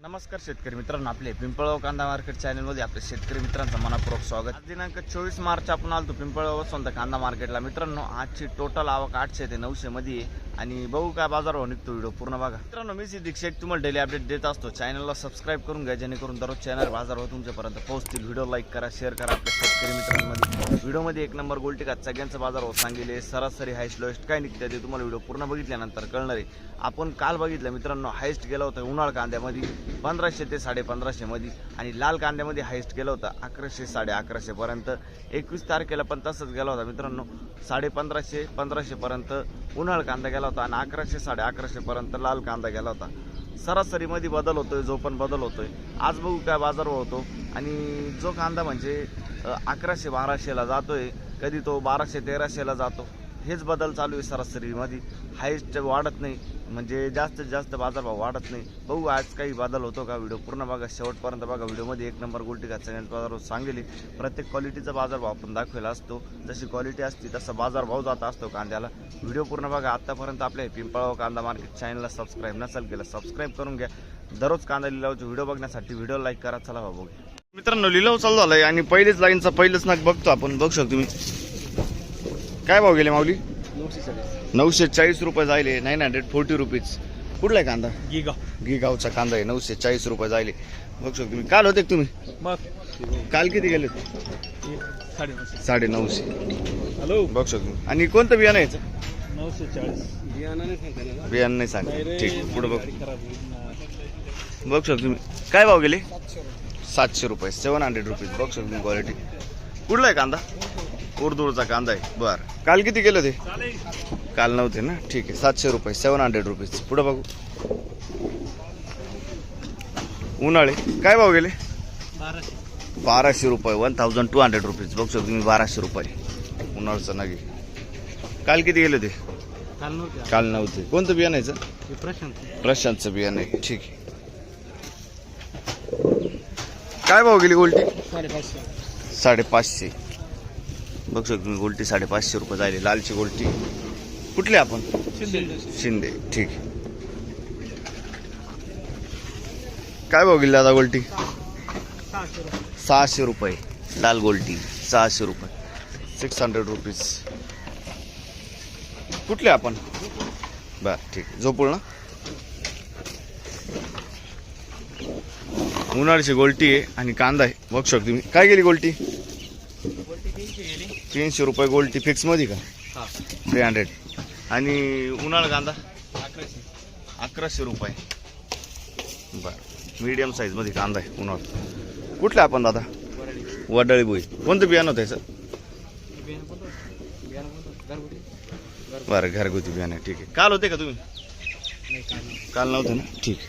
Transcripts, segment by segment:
नमस्कार शेतकरी मित्रांनो, आपले पिंपळगाव कांदा मार्केट चॅनलमध्ये आपल्या शेतकरी मित्रांचं मनपूर्वक स्वागत। आज दिनांक 24 मार्च आपण आलतो पिंपळगाव वसंत कांदा मार्केटला। मित्रांनो, आजची टोटल आवक 800 ते 900 मध्ये आहे आणि बघू काय बाजारभाव निघतो, व्हिडिओ पूर्ण बघा। मित्रांनो, मी सिद्दीक शेख तुम्हाला डेली अपडेट देत असतो। चॅनलला सबस्क्राइब करून घ्या जेणेकरून दररोज चॅनल बाजारभाव तुमच्यापर्यंत पोहोचतील। व्हिडिओ लाईक करा, शेअर करा आपल्या शेतकरी मित्रांमध्ये। व्हिडिओमध्ये एक नंबर गोल्टी का सगळ्यांचा बाजारभाव सांगितले, सरासरी हायस्ट लोएस्ट काय निघते ते तुम्हाला व्हिडिओ पूर्ण बघितल्यानंतर कळणार आहे। आपण काल बघितलं मित्रांनो, हायस्ट गेला होता उन्हाळ कांद्यामध्ये 1500 ते 1550 मध्ये आणि लाल कांद्यामध्ये हायस्ट गेला होता 1100 1150 पर्यंत। 21 तारखेला पण तसंच गेला होता मित्रांनो, 1550 1500 पर्यंत उन्हाळ कांदा गेला होता आणि 1100 1150 पर्यंत लाल कांदा गेला होता। सरासरी मध्ये बदल होतोय, जो पण बदल होतोय। आज बघू काय बाजारभाव होतो आणि जो कांदा म्हणजे 1100 1200 ला जातोय, कधी तो 1200 1300 ला जातो। हेच बदल चालू आहे सरासरीमध्ये, हायस्ट वाढत नाही, म्हणजे जास्तीत जास्त बाजारभाव वाढत नाही। बघू आज काही बदल होतो का, व्हिडिओ पूर्ण बघा, शेवटपर्यंत बघा। व्हिडिओमध्ये एक नंबर गोल्टी का सगळ्यांचा बाजारभाव सांगेल, प्रत्येक क्वालिटीचा बाजारभाव आपण दाखवला असतो। जशी क्वालिटी असते तसा बाजारभाव जात असतो कांद्याला। व्हिडिओ पूर्ण बघा। आतापर्यंत आपल्या पिंपळगाव कांदा मार्केट चॅनलला सबस्क्राईब नसेल केलं, सबस्क्राईब करून घ्या। दररोज कांदा लिलावचे व्हिडिओ बघण्यासाठी व्हिडिओ लाईक करा। चला बघू मित्रांनो, लिलाव चालू झालाय आणि पहिलेच लाईनचा पहिलेच नाक बघतो आपण। बघू शकतो तुम्ही काय भाव गेले माऊली? 940 रुपये जायले, 940 रुपीज। कुठला आहे कांदा? गिगावचा कांदा आहे, 940 रुपये जायले। बघू शकतो तुम्ही। काल होते तुम्ही? काल किती गेले? 950 हॅलो बघू शकतो। आणि कोणतं बियाणं यायचं? 940 बियाणं नाही सांग, ठीक पुढे बघ। बघू शकतो तुम्ही काय भाव गेले? 700 रुपये, 700 रुपीज। बघू शकतो तुम्ही क्वालिटी। कुठला आहे कांदा? उर्दूचा कांदा आहे, बर। काल किती गेले ते? काल नव्हते ना, ठीक आहे। 700 रुपये, 700 रुपीज। पुढे बघू। उन्हाळे काय भाव गेले? 1200 रुपये, 1200 रुपीज। बघू शकतो तुम्ही 1200 रुपये उन्हाळचं नागे। काल किती गेले ते? काल नव्हते। कोणतं बियाणं यायचं? प्रशांतचं बियाणं आहे, ठीक आहे। काय भाव गेली गोल्टी? 550। बघू शकतो तुम्ही गोल्टी 550 रुपये जायले। लालची गोल्टी कुठली आपण? शिंदे, ठीक आहे। काय भाव गेली दादा गोल्टी? 600 रुपये, लाल गोल्टी 600 रुपये, 600 रुपीज। कुठले आपण? बर, ठीक आहे। झोपूळ ना, उन्हाळ्याची गोल्टी आहे आणि कांदा आहे। बघू शकतो तुम्ही काय गेली गोल्टी? 300 रुपये गोल्टी फिक्स मध्ये का? 300। आणि उन्हाळा कांदा 1100 रुपये, बर। मीडियम साईज मध्ये कांदा आहे उन्हाळा। कुठला आपण दादा? वडाळी बोई। कोणतं बियाणं होतं याचं? बरं, घरगुती बियाणं आहे, ठीक आहे। काल होते का तुम्ही? काल नव्हते ना, ठीक आहे।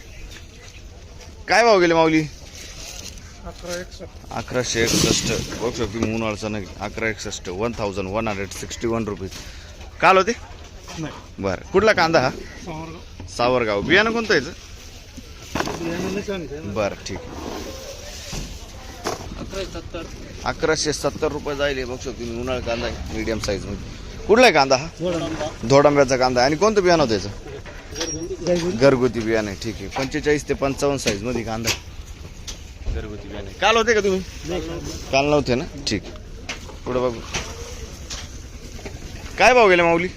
काय भाव गेले माऊली? 1161। बघू शकतो तुम्ही उन्हाळ्याचा नाही, 1161, 1161 रुपीज। काल होते? बरं। कुठला कांदा हा? सावरगाव। बियाणं कोणतं याचं? बरं, ठीक आहे। 1170 रुपये जाईल। बघू शकतो तुम्ही उन्हाळा कांदा आहे, मीडियम साईज मध्ये। कुठला आहे कांदा हा? धोडंब्याचा कांदा। आणि कोणतं बियाणं होतं याचं? घरगुती बियाणं आहे, ठीक आहे। 45 ते 55 साईज मध्ये कांदा, घरगुती बियाणे। काल होते का तुम्ही? काल नव्हते ना, ठीक। पुढे बघू काय भाव गेले माऊली?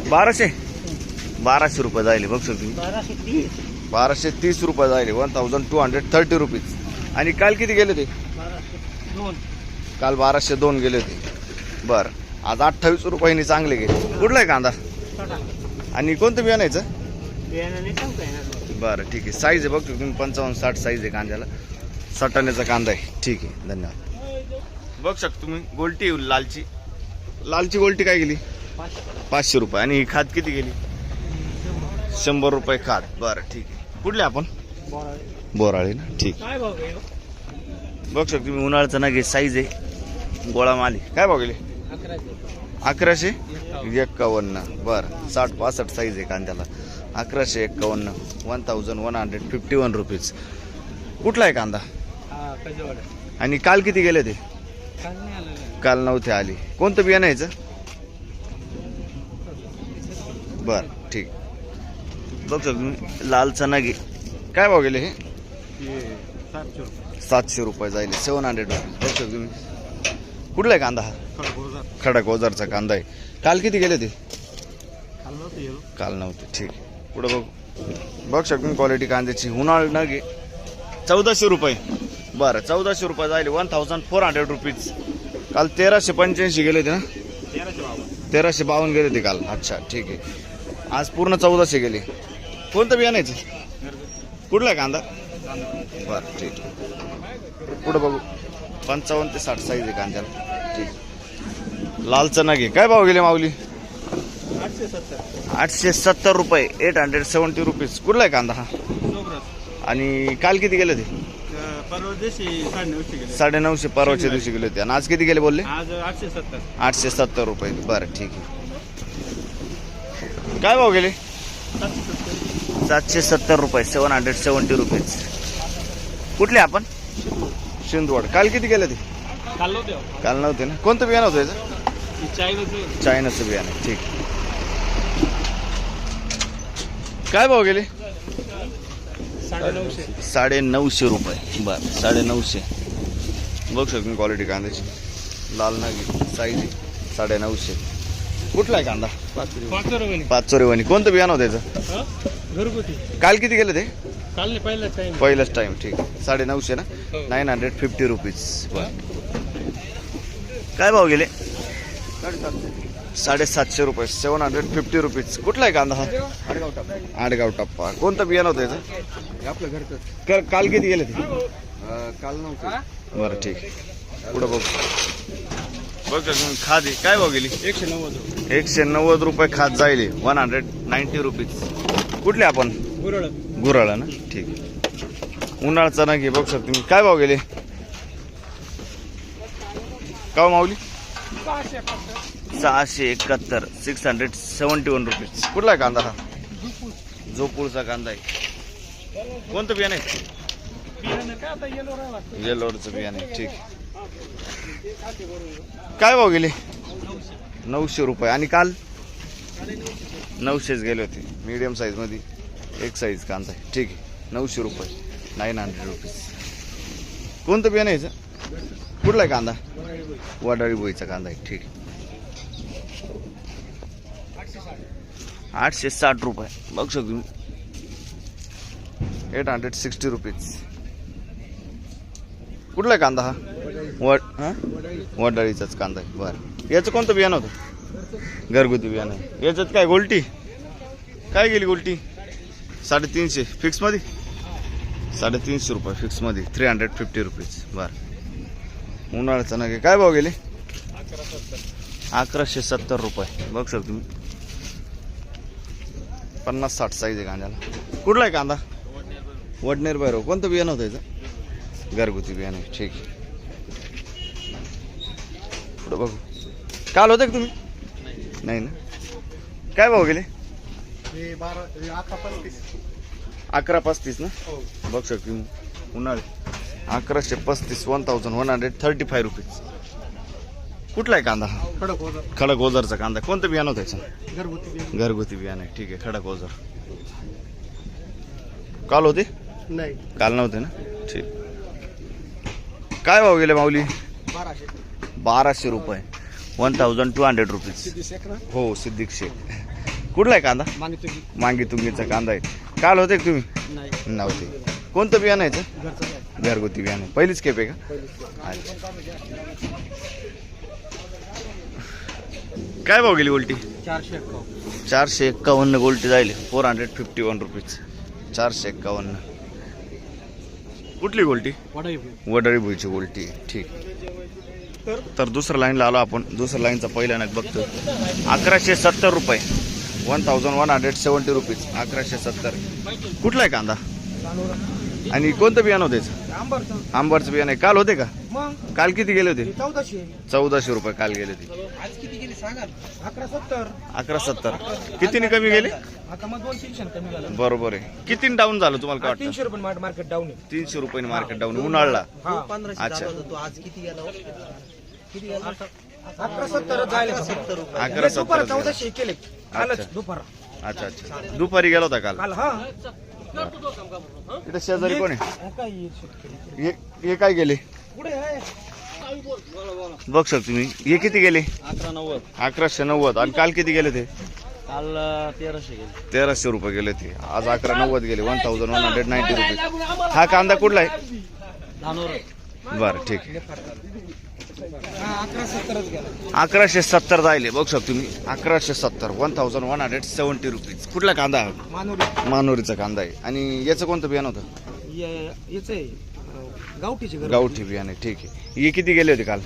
1200 रुपये जायले। बघू शकतो तुम्ही 1230 रुपये जायले, 1230 रुपीज। आणि काल किती गेले ते? काल 1202 गेले होते, बर। आज 28 रुपयांनी चांगले गेले। कुठला आहे कांदा? आणि कोणतं बियाणं यायचं? बरं, ठीक आहे। साईज आहे बघतो तुम्ही 55-60 साईज आहे कांद्याला, सटाण्याचा कांदा आहे, ठीक आहे। धन्यवाद। बघू शकतो तुम्ही गोल्टी लालची गोल्टी काय गेली? 500 रुपये। आणि खाद किती गेली? 100 रुपये खाद, बरं, ठीक आहे। कुठले आपण? बोराळे ना, ठीक। बघू शकतो तुम्ही उन्हाळ्याचा ना घे, साईज आहे, गोळा माली। काय भाव गेले? 1151, बरं। 60-65 साईज आहे कांद्याला, 1151, 1151 रुपीज। कुठला आहे कांदा? आणि काल किती गेले ते? काल नव्हते आली। कोणतं बियाणं यायचं? बर, ठीक। बघ तुम्ही लाल चना घे, काय भाव गेले हे? 700 रुपये. 700 रुपये जाईल. 700 रुपीज. बघ तुम्ही. कुठला आहे कांदा हा? खडक ओझरचा कांदा आहे. काल किती गेले ते? काल नव्हते. ठीक आहे. पुढे बघू. बघ शकतो क्वालिटी कांद्याची. उन्हाळ न घे. 1400 रुपये. बरं 1400 रुपये जाईल. 1400 रुपीज. काल 1385 गेले होते ना? 1352 गेले ते काल. अच्छा ठीक आहे. आज पूर्ण 1400 गेले. कोणतं बियाण्याचं? कुठला आहे कांदा? बरं ठीक आहे. पुढे बघू. 55 ते 60 साईज आहे कांद्याला. ठीक. लाल चना घे. काय भाव गेले माऊली? 870 रुपये. 870 रुपीज. कुठला आहे कांदा हा? आणि काल किती गेले ते? परवा दिवशी 950 गेले. 950 परवाच्या दिवशी गेले होते. आणि आज किती गेले बोलले? आज 870. 870 रुपये. बरं ठीक आहे. काय भाव गेले? 770 रुपये. 770 रुपीज. कुठले आपण? शिंदवड. काल किती गेले ते? काल नव्हते ना? कोणतं बियाणं होतं याचं? चायनाचं बियाणं. ठीक. काय भाव गेले? 950 रुपये. बरं 950. बघ शकतो क्वालिटी कांद्याची. लाल नागी साईज 950. कुठला आहे कांदा? पाचोरेवानी. कोणतं बियाणं होतं याचं? घरगुती. काल किती गेले ते? काल पहिलाच टाइम. ठीक. 950 ना? 950 रुपीज. बरं. काय भाव गेले? 750 रुपये. 750 रुपीज. कुठला आहे कांदा हा? आडगाव टप्पा. कोणतं बियाणं होतं याचं? आपलं घरचं. काल किती गेले ते? काल नव्हतं. बरं ठीक. पुढं बघ. बघ खादी. काय भाव गेली? 190 रुपये. 190 रुपये खात जाईल. 190 रुपीज. कुठले आपण? गुराळा ना? ठीक. उन्हाळचा ना घे. बघ शकतो तुम्ही. काय भाव गेले? का माऊली? 671. 671 रुपीज. कुठला आहे कांदा हा? जोपूरचा कांदा आहे. कोणतं बियाणं आहे? येलोरचं बियाणं आहे. ठीक. काय भाव गेले? 900 रुपये. आणि काल 900 गेले होते. मीडियम साईज मध्ये एक साईज कांदा आहे. ठीक आहे. 900 रुपये. 900 रुपीज. कोणतं बियाणं आहे याचं? कुठला आहे कांदा? वडाळी बोईचा कांदा आहे. ठीक. 860 रुपये. बघ शकतो तुम्ही. 860 रुपीज. कुठला आहे कांदा हा? वडाळीचाच कांदा आहे. बरं. याचं कोणतं बियाणं होतं? घरगुती बियाणं आहे. याच्यात काय गोल्टी? काय गेली गोल्टी? 350 फिक्स मध्ये. 350 रुपये फिक्स मध्ये. 350 रुपीज. बरं. उन्हाळ्याचा नगे. काय भाव गेले? 1170 रुपये. बघ शकतो तुम्ही. 50-60 साईज आहे कांद्याला. कुठला आहे कांदा? वडनेर भैरव. कोणतं बियाणं होतं याचं? घरगुती बियाणं आहे. ठीक. पुढं बघू. काल होते का तुम्ही? नाही ना? काय भाव गेले? 1135 ना? बघ शकतो तुम्ही. उन्हाळे 1135. 1135 रुपीज. कुठला आहे कांदा हा? खडक ओझरचा कांदा. कोणतं बियाणं होतं याचं? घरगुती बियाणं आहे. ठीक आहे. खडक ओझर. काल होते? नाही. काल नव्हते ना? ठीक. काय भाव गेले माऊली? 1200 रुपये. 1200 रुपीज. हो सिद्दीक शेख. कुठला आहे कांदा? मांगी तुंगीचा कांदा आहे. काल होते का तुम्ही? नव्हते. कोणतं बियाणं आहे याचं? घरगुती बियाणं. पहिलीच खेप आहे का? काय भाव गेली गोल्टी? 451 गोल्टी जाईल. 451 रुपीज. 451. कुठली गोल्टी? वडाळी भुईची गोल्टी. ठीक. तर दुसऱ्या लाईनला आलो आपण. दुसऱ्या लाईनचा पहिला नग बघतो. 1170 रुपये. 1170 रुपीज. 1170. कुठला आहे कांदा? आणि कोणतं बियाणं होते? आंबरचं बियाणं आहे. काल होते का? काल किती गेले होते? 1400 रुपये काल गेले होते. आज किती गेले सांगा? 1170. 1170. कितीने कमी गेले? आता मग 200 कमी झालं. बरोबर आहे. किती डाऊन झालं तुम्हाला काय वाटतं? 300 रुपये मार्केट डाऊन आहे. 300 रुपये मार्केट डाऊन उन्हाळला. 1500 अच्छा. तो आज किती गेला? किती गेला? 1170 जायला 70 रुपये. 1170 1400 केले. कालच दुपारा. अच्छा अच्छा. दुपारी गेला होता काल. काल हा. इथं शेजारी कोण आहे? काय येईल शेतकरी हे काय गेले पुढे आहे बघ शकतो तुम्ही. हे किती गेले? 1190 1190. आणि काल किती गेले ते? काल 1300 गेले. 1300 रुपये गेले ते. आज 1190 गेले. 1190 रुपये. हा कांदा कुठला आहे? धानोर. बरं ठीक आहे. 1170 गेला. 1170 जायले बघू शकतो तुम्ही. 1170 1170 रुपीज. कुठला कांदा हा? मानोरी मानोरीचा कांदा आहे. आणि याचं कोणतं बियाणं होतं? याच आहे गावठीची घर. गावठी बियाणे. ठीक आहे. हे किती गेले होते काल?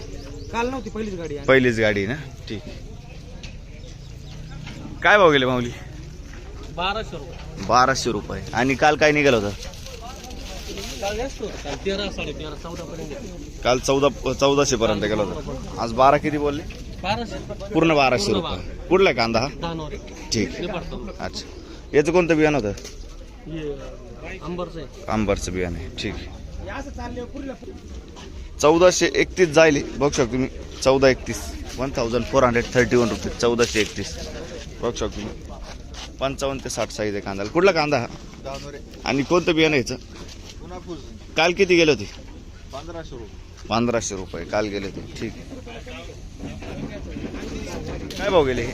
काल नव्हती पहिलीच गाडी आहे. पहिलीच गाडी ना. ठीक आहे. काय भाव गेले माऊली? 1200 रुपये. 1200 रुपये. आणि काल काय निघालं होतं? काल जास्त होतं. काल 13 13.5 14 पर्यंत. काल 1400 पर्यंत गेलं होतं. आज 12 किती बोलले? 1200 पूर्ण 1200 रुपये. कुठला आहे कांदा हा? धानोर. ठीक आहे. अच्छा. याचं कोणतं बियाणं होतं? अंबरचं आहे. आंबरचं बियाणं आहे. ठीक आहे. असं चालले पुढल्या 1431 जायले बघू शकतो तुम्ही. 1431 1431 रुपये. 1431 बघू शकतो तुम्ही. 55 ते 60 साईज आहे कांदा. कुठला कांदा हा? आणि कोणतं बियाणं याचं? काल किती गेले होते? 1500 रुपये. 1500 रुपये काल गेले होते. ठीक आहे. काय भाव गेले हे?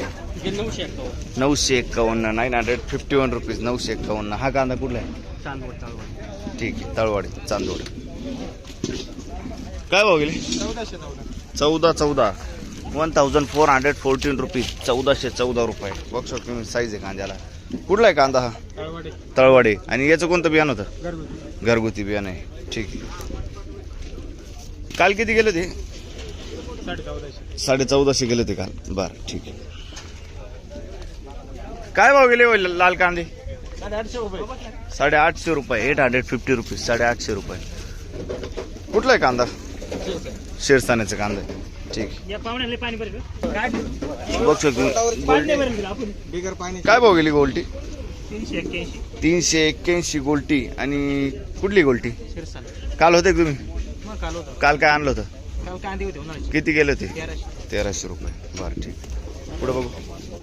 951. 951 951 रुपीज. 951. हा कांदा कुठला आहे? चांदवड. ठीक आहे. तळवाडी चांदोड. काय भाव गेले? 1414 1414 रुपीज. 1414 रुपये बघू शकतो तुम्ही. साईज आहे कांद्याला. कुठला आहे कांदा हा? तळवाडे. आणि याचं कोणतं बियाणं होतं? घरगुती बियाणं आहे. ठीक आहे. काल किती गेले ते? 1450 गेले ते काल. बरं ठीक आहे. काय भाव गेले हो लाल कांदे? 850 रुपये. 850 रुपये. 850 रुपीज. 850 रुपये. कुठला आहे कांदा? शिरसाण्याचा कांदा आहे. ठीक आहे. या पाहुण्याला पाणी भरेल. बघू शकतो. पाणी भरेल आपण. बिगर पाणी. काय भाव गेली गोल्टी? 381. 381 गोल्टी. आणि कुठली गोल्टी? शिरसाल. काल होते का तुम्ही? मग काल होतं. काल काय आणलं होतं? काल कांदे होते उन्हाळ्याचे. किती गेले होते? 1300. 1300 रुपये. बरं ठीक. पुढे बघू.